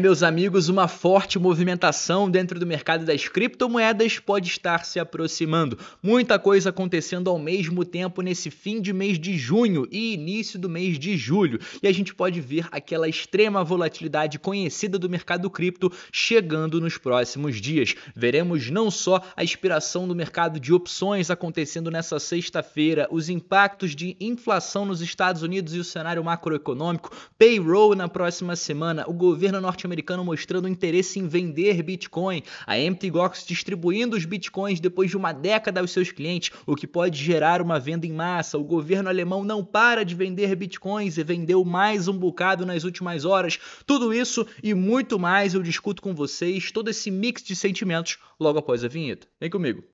Meus amigos, uma forte movimentação dentro do mercado das criptomoedas pode estar se aproximando. Muita coisa acontecendo ao mesmo tempo nesse fim de mês de junho e início do mês de julho. E a gente pode ver aquela extrema volatilidade conhecida do mercado cripto chegando nos próximos dias. Veremos não só a expiração do mercado de opções acontecendo nessa sexta-feira, os impactos de inflação nos Estados Unidos e o cenário macroeconômico, payroll na próxima semana, o governo norte-americano mostrando interesse em vender Bitcoin, a Mt. Gox distribuindo os Bitcoins depois de uma década aos seus clientes, o que pode gerar uma venda em massa. O governo alemão não para de vender Bitcoins e vendeu mais um bocado nas últimas horas. Tudo isso e muito mais eu discuto com vocês, todo esse mix de sentimentos logo após a vinheta. Vem comigo.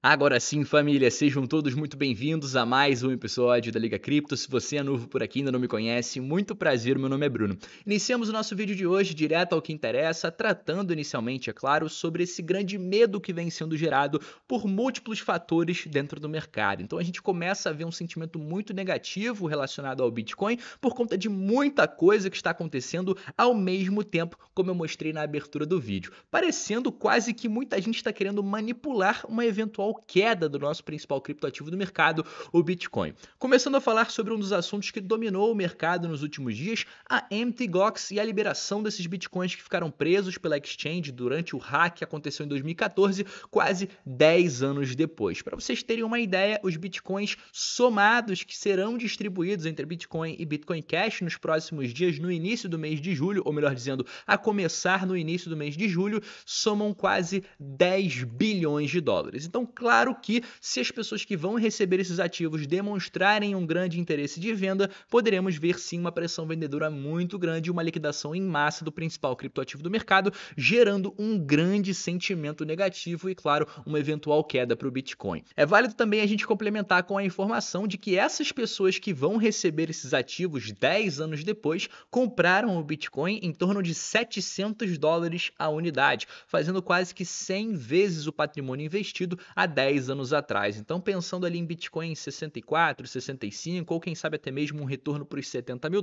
Agora sim, família, sejam todos muito bem-vindos a mais um episódio da Liga Cripto. Se você é novo por aqui e ainda não me conhece, muito prazer, meu nome é Bruno. Iniciamos o nosso vídeo de hoje direto ao que interessa, tratando inicialmente, é claro, sobre esse grande medo que vem sendo gerado por múltiplos fatores dentro do mercado. Então a gente começa a ver um sentimento muito negativo relacionado ao Bitcoin por conta de muita coisa que está acontecendo ao mesmo tempo, como eu mostrei na abertura do vídeo. Parecendo quase que muita gente está querendo manipular uma eventual queda do nosso principal criptoativo do mercado, o Bitcoin. Começando a falar sobre um dos assuntos que dominou o mercado nos últimos dias, a Mt. Gox e a liberação desses Bitcoins que ficaram presos pela exchange durante o hack que aconteceu em 2014, quase 10 anos depois. Para vocês terem uma ideia, os Bitcoins somados que serão distribuídos entre Bitcoin e Bitcoin Cash nos próximos dias, no início do mês de julho, ou melhor dizendo, a começar no início do mês de julho, somam quase 10 bilhões de dólares. Então, claro que se as pessoas que vão receber esses ativos demonstrarem um grande interesse de venda, poderemos ver sim uma pressão vendedora muito grande e uma liquidação em massa do principal criptoativo do mercado, gerando um grande sentimento negativo e, claro, uma eventual queda para o Bitcoin. É válido também a gente complementar com a informação de que essas pessoas que vão receber esses ativos 10 anos depois compraram o Bitcoin em torno de $700 a unidade, fazendo quase que 100 vezes o patrimônio investido há 10 anos atrás. Então, pensando ali em Bitcoin em 64, 65, ou quem sabe até mesmo um retorno para os $70 mil,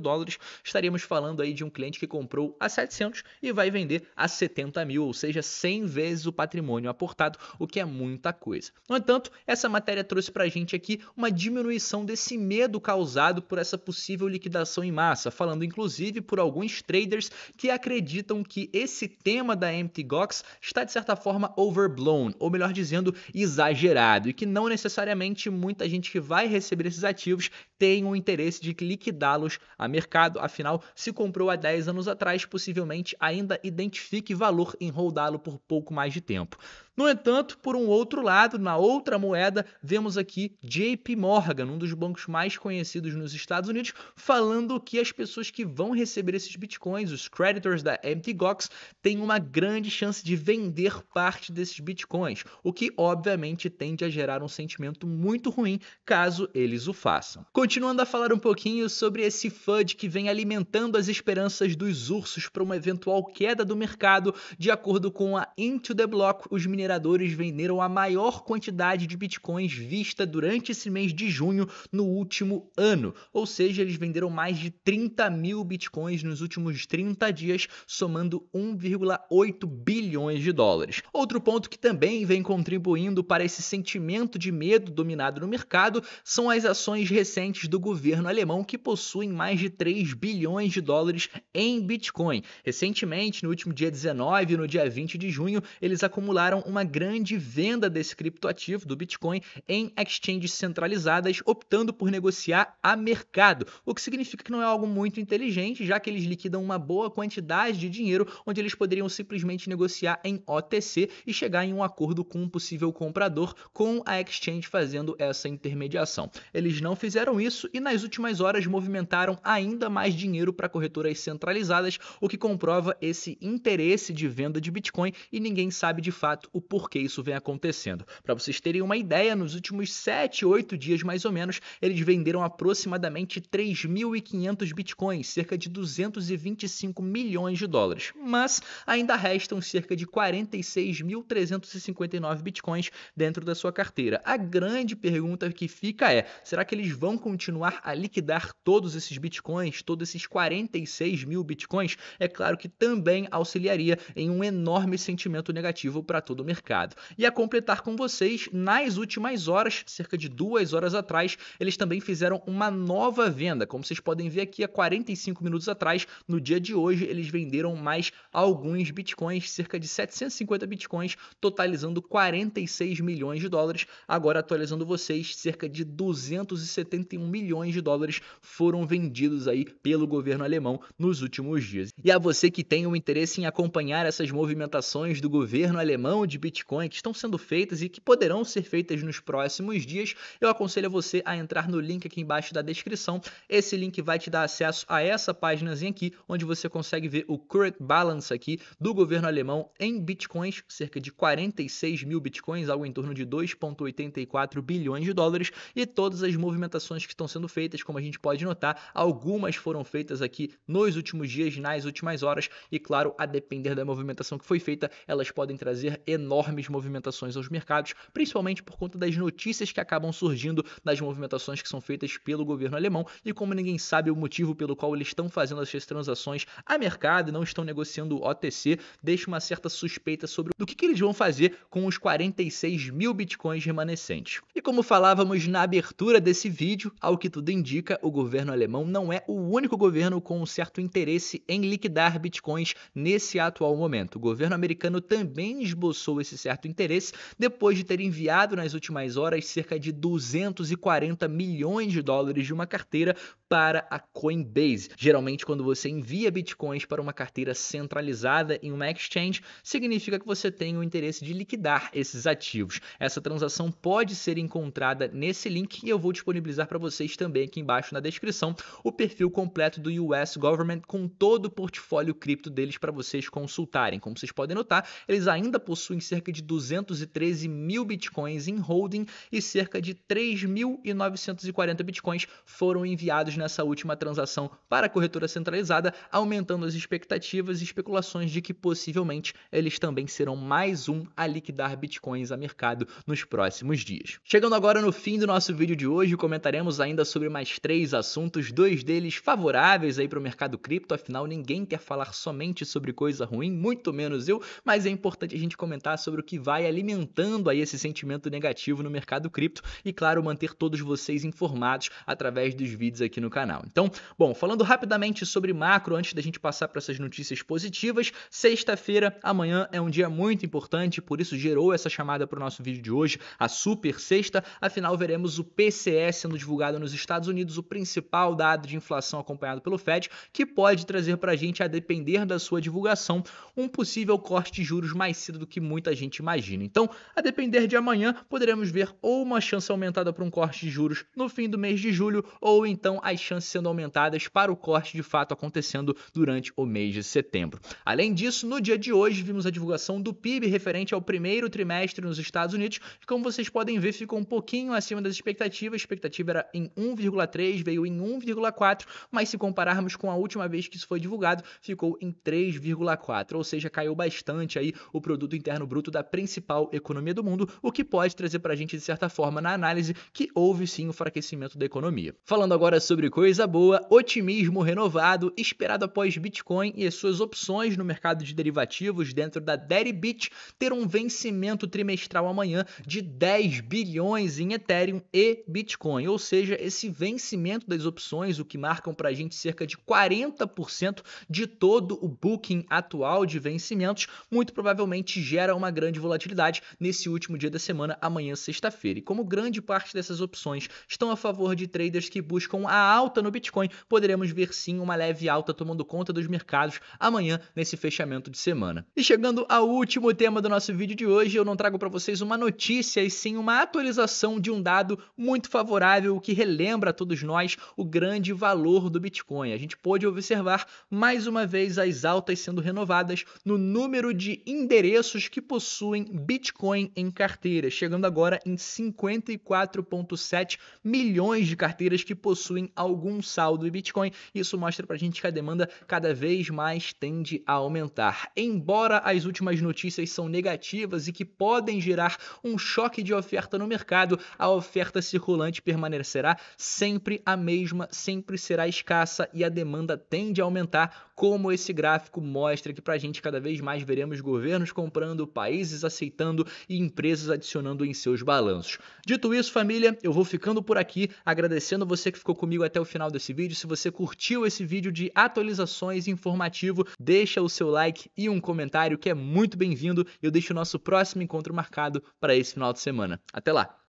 estaríamos falando aí de um cliente que comprou a 700 e vai vender a 70 mil, ou seja, 100 vezes o patrimônio aportado, o que é muita coisa. No entanto, essa matéria trouxe para a gente aqui uma diminuição desse medo causado por essa possível liquidação em massa, falando inclusive por alguns traders que acreditam que esse tema da Mt. Gox está de certa forma overblown, ou melhor dizendo, exagerado, e que não necessariamente muita gente que vai receber esses ativos tem o interesse de liquidá-los a mercado, afinal, se comprou há 10 anos atrás, possivelmente ainda identifique valor em holdá-lo por pouco mais de tempo. No entanto, por um outro lado, na outra moeda, vemos aqui JP Morgan, um dos bancos mais conhecidos nos Estados Unidos, falando que as pessoas que vão receber esses bitcoins, os creditors da Mt. Gox, têm uma grande chance de vender parte desses bitcoins, o que obviamente tende a gerar um sentimento muito ruim caso eles o façam. Continuando a falar um pouquinho sobre esse FUD que vem alimentando as esperanças dos ursos para uma eventual queda do mercado, de acordo com a Into the Block, os mineradores venderam a maior quantidade de bitcoins vista durante esse mês de junho no último ano, ou seja, eles venderam mais de 30 mil bitcoins nos últimos 30 dias, somando 1,8 bilhões de dólares. Outro ponto que também vem contribuindo para esse sentimento de medo dominado no mercado são as ações recentes do governo alemão, que possuem mais de 3 bilhões de dólares em Bitcoin. Recentemente, no último dia 19 e no dia 20 de junho, eles acumularam uma grande venda desse criptoativo do Bitcoin em exchanges centralizadas, optando por negociar a mercado, o que significa que não é algo muito inteligente, já que eles liquidam uma boa quantidade de dinheiro, onde eles poderiam simplesmente negociar em OTC e chegar em um acordo com um possível comprador, com a exchange fazendo essa intermediação. Eles não fizeram isso e nas últimas horas movimentaram ainda mais dinheiro para corretoras centralizadas, o que comprova esse interesse de venda de Bitcoin, e ninguém sabe de fato o porquê isso vem acontecendo. Para vocês terem uma ideia, nos últimos 7, 8 dias mais ou menos, eles venderam aproximadamente 3.500 bitcoins, cerca de 225 milhões de dólares. Mas ainda restam cerca de 46.359 bitcoins dentro da sua carteira. A grande pergunta que fica é: será que eles vão continuar a liquidar todos esses bitcoins, todos esses 46 mil bitcoins? É claro que também auxiliaria em um enorme sentimento negativo para todo o mercado. E a completar com vocês, nas últimas horas, cerca de 2 horas atrás, eles também fizeram uma nova venda. Como vocês podem ver aqui, há 45 minutos atrás, no dia de hoje, eles venderam mais alguns bitcoins, cerca de 750 bitcoins, totalizando 46 milhões de dólares. Agora, atualizando vocês, cerca de 271 milhões de dólares foram vendidos aí pelo governo alemão nos últimos dias. E a você que tem um interesse em acompanhar essas movimentações do governo alemão de Bitcoin que estão sendo feitas e que poderão ser feitas nos próximos dias, eu aconselho a você a entrar no link aqui embaixo da descrição. Esse link vai te dar acesso a essa páginazinha aqui, onde você consegue ver o current balance aqui do governo alemão em Bitcoins, cerca de 46 mil Bitcoins, algo em torno de 2,84 bilhões de dólares, e todas as movimentações que estão sendo feitas, como a gente pode notar, algumas foram feitas aqui nos últimos dias, nas últimas horas, e claro, a depender da movimentação que foi feita, elas podem trazer enormes movimentações aos mercados, principalmente por conta das notícias que acabam surgindo das movimentações que são feitas pelo governo alemão, e como ninguém sabe o motivo pelo qual eles estão fazendo essas transações a mercado e não estão negociando OTC, deixa uma certa suspeita sobre o que eles vão fazer com os 46 mil bitcoins remanescentes. E como falávamos na abertura desse vídeo, ao que tudo indica, o governo alemão não é o único governo com um certo interesse em liquidar bitcoins nesse atual momento. O governo americano também esboçou esse certo interesse depois de ter enviado nas últimas horas cerca de 240 milhões de dólares de uma carteira para a Coinbase. Geralmente, quando você envia bitcoins para uma carteira centralizada em uma exchange, significa que você tem o interesse de liquidar esses ativos. Essa transação pode ser encontrada nesse link e eu vou disponibilizar para vocês também aqui embaixo na descrição o perfil completo do US Government com todo o portfólio cripto deles para vocês consultarem. Como vocês podem notar, eles ainda possuem cerca de 213 mil bitcoins em holding e cerca de 3.940 bitcoins foram enviados nessa última transação para a corretora centralizada, aumentando as expectativas e especulações de que possivelmente eles também serão mais um a liquidar bitcoins a mercado nos próximos dias. Chegando agora no fim do nosso vídeo de hoje, comentaremos ainda sobre mais 3 assuntos, 2 deles favoráveis aí para o mercado cripto, afinal ninguém quer falar somente sobre coisa ruim, muito menos eu, mas é importante a gente comentar sobre o que vai alimentando aí esse sentimento negativo no mercado cripto e, claro, manter todos vocês informados através dos vídeos aqui no canal. Então, bom, falando rapidamente sobre macro, antes da gente passar para essas notícias positivas, sexta-feira, amanhã é um dia muito importante, por isso gerou essa chamada para o nosso vídeo de hoje, a super sexta, afinal veremos o PCE sendo divulgado nos Estados Unidos, o principal dado de inflação acompanhado pelo Fed, que pode trazer para a gente, a depender da sua divulgação, um possível corte de juros mais cedo do que muita gente imagina. Então, a depender de amanhã, poderemos ver ou uma chance aumentada para um corte de juros no fim do mês de julho, ou então as chances sendo aumentadas para o corte de fato acontecendo durante o mês de setembro. Além disso, no dia de hoje, vimos a divulgação do PIB referente ao primeiro trimestre nos Estados Unidos, que, como vocês podem ver, ficou um pouquinho acima das expectativas. A expectativa era em 1,3, veio em 1,4, mas se compararmos com a última vez que isso foi divulgado, ficou em 3,4, ou seja, caiu bastante aí o produto interno bruto da principal economia do mundo, o que pode trazer para a gente, de certa forma, na análise, que houve sim um enfraquecimento da economia. Falando agora sobre coisa boa, otimismo renovado, esperado após Bitcoin e as suas opções no mercado de derivativos dentro da Deribit ter um vencimento trimestral amanhã de 10 bilhões em Ethereum e Bitcoin, ou seja, esse vencimento das opções, o que marcam para a gente cerca de 40% de todo o booking atual de vencimentos, muito provavelmente gera uma grande volatilidade nesse último dia da semana, amanhã sexta-feira. E como grande parte dessas opções estão a favor de traders que buscam a alta no Bitcoin, poderemos ver sim uma leve alta tomando conta dos mercados amanhã nesse fechamento de semana. E chegando ao último tema do nosso vídeo de hoje, eu não trago para vocês uma notícia e sim uma atualização de um dado muito favorável que relembra a todos nós o grande valor do Bitcoin. A gente pôde observar mais uma vez as altas sendo renovadas no número de endereços que possuem Bitcoin em carteira, chegando agora em 54,7 milhões de carteiras que possuem algum saldo em Bitcoin. Isso mostra pra gente que a demanda cada vez mais tende a aumentar. Embora as últimas notícias são negativas e que podem gerar um choque de oferta no mercado, a oferta circulante permanecerá sempre a mesma, sempre será escassa e a demanda tende a aumentar, como esse gráfico mostra que pra gente cada vez mais veremos governos comprando, países aceitando e empresas adicionando em seus balanços. Dito isso, família, eu vou ficando por aqui, agradecendo você que ficou comigo até o final desse vídeo. Se você curtiu esse vídeo de atualizações informativo, deixa o seu like e um comentário que é muito bem-vindo. Eu deixo o nosso próximo encontro marcado para esse final de semana. Até lá!